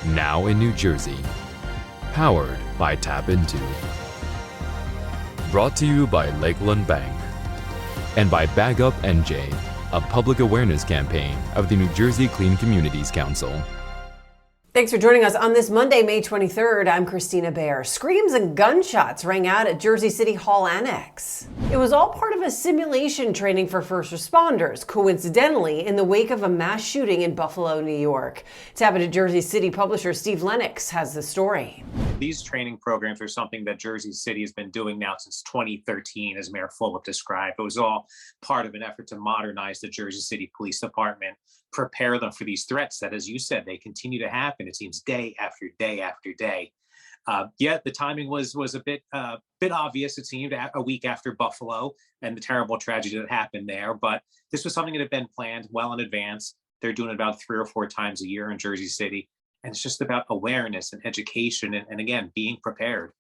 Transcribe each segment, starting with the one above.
now in New Jersey. Powered by TAPinto. Brought to you by Lakeland Bank. And by Bag Up NJ, a public awareness campaign of the New Jersey Clean Communities Council. Thanks for joining us on this Monday, May 23rd. I'm Kristina Behr. Screams and gunshots rang out at Jersey City Hall Annex. It was all part of a simulation training for first responders, coincidentally in the wake of a mass shooting in Buffalo, New York. TAPinto Jersey City publisher Steve Lennox has the story. These training programs are something that Jersey City has been doing now since 2013, as Mayor Fulop described. It was all part of an effort to modernize the Jersey City Police Department, prepare them for these threats that, as you said, they continue to happen. It seems day after day after day. Yet the timing was a bit obvious. It seemed a week after Buffalo and the terrible tragedy that happened there. But this was something that had been planned well in advance. They're doing it about 3 or 4 times a year in Jersey City. And it's just about awareness and education and again, being prepared.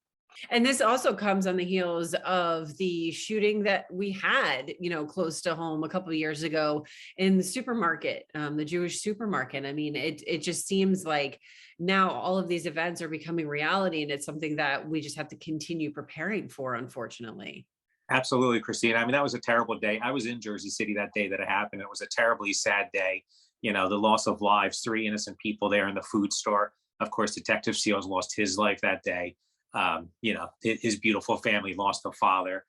And this also comes on the heels of the shooting that we had, close to home a couple of years ago in the supermarket, the Jewish supermarket. I mean, it just seems like now all of these events are becoming reality, and it's something that we just have to continue preparing for, unfortunately. Absolutely, Kristina. I mean, that was a terrible day. I was in Jersey City that day that it happened. It was a terribly sad day. The loss of lives, 3 innocent people there in the food store. Of course, Detective Seals lost his life that day. His beautiful family lost a father.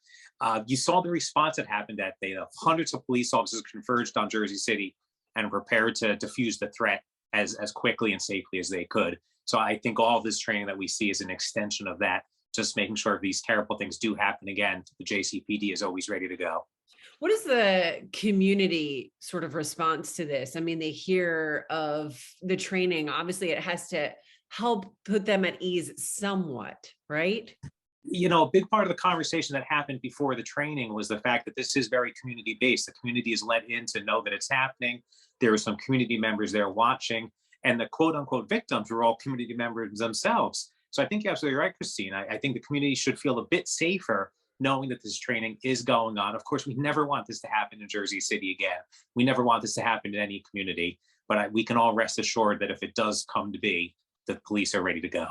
You saw the response that happened that day. Hundreds of police officers converged on Jersey City and prepared to defuse the threat as quickly and safely as they could. So I think all of this training that we see is an extension of that, just making sure if these terrible things do happen again, the JCPD is always ready to go. What is the community sort of response to this? I mean, they hear of the training. Obviously, it has to help put them at ease somewhat, right? A big part of the conversation that happened before the training was the fact that this is very community-based. The community is let in to know that it's happening. There are some community members there watching, and the quote-unquote victims were all community members themselves. So I think you're absolutely right, Christine. I think the community should feel a bit safer knowing that this training is going on. Of course, we never want this to happen in Jersey City again. We never want this to happen in any community, but we can all rest assured that if it does come to be, the police are ready to go.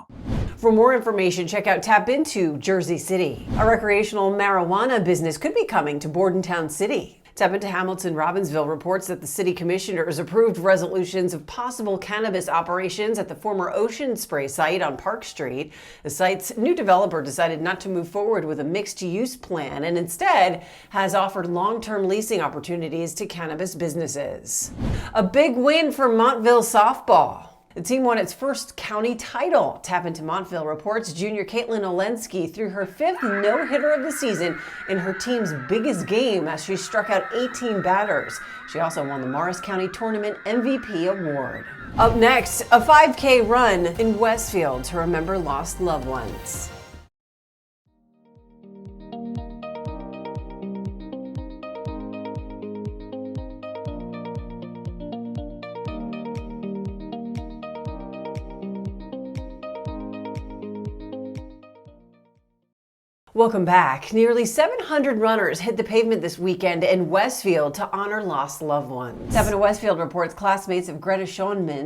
For more information, check out TAPinto Jersey City. A recreational marijuana business could be coming to Bordentown City. TAPinto Hamilton Robbinsville reports that the city commissioners approved resolutions of possible cannabis operations at the former Ocean Spray site on Park Street. The site's new developer decided not to move forward with a mixed-use plan and instead has offered long-term leasing opportunities to cannabis businesses. A big win for Montville softball. The team won its first county title. TAPinto Montville reports junior Caitlin Olensky threw her 5th no-hitter of the season in her team's biggest game as she struck out 18 batters. She also won the Morris County Tournament MVP award. Up next, a 5K run in Westfield to remember lost loved ones. Welcome back. Nearly 700 runners hit the pavement this weekend in Westfield to honor lost loved ones. TAPinto Westfield reports classmates of Greta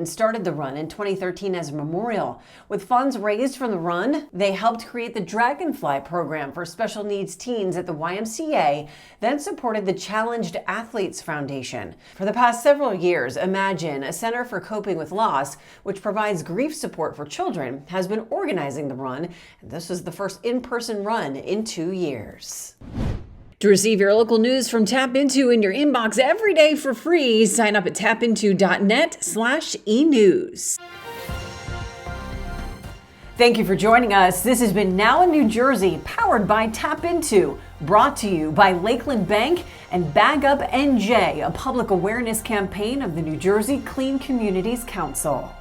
started the run in 2013 as a memorial. With funds raised from the run, they helped create the Dragonfly program for special needs teens at the YMCA, then supported the Challenged Athletes Foundation. For the past several years, Imagine, a center for coping with loss, which provides grief support for children, has been organizing the run, and this was the first in-person run in 2 years. To receive your local news from TAPinto in your inbox every day for free, sign up at tapinto.net/enews. Thank you for joining us. This has been Now in New Jersey, powered by TAPinto, brought to you by Lakeland Bank and Bag Up NJ, a public awareness campaign of the New Jersey Clean Communities Council.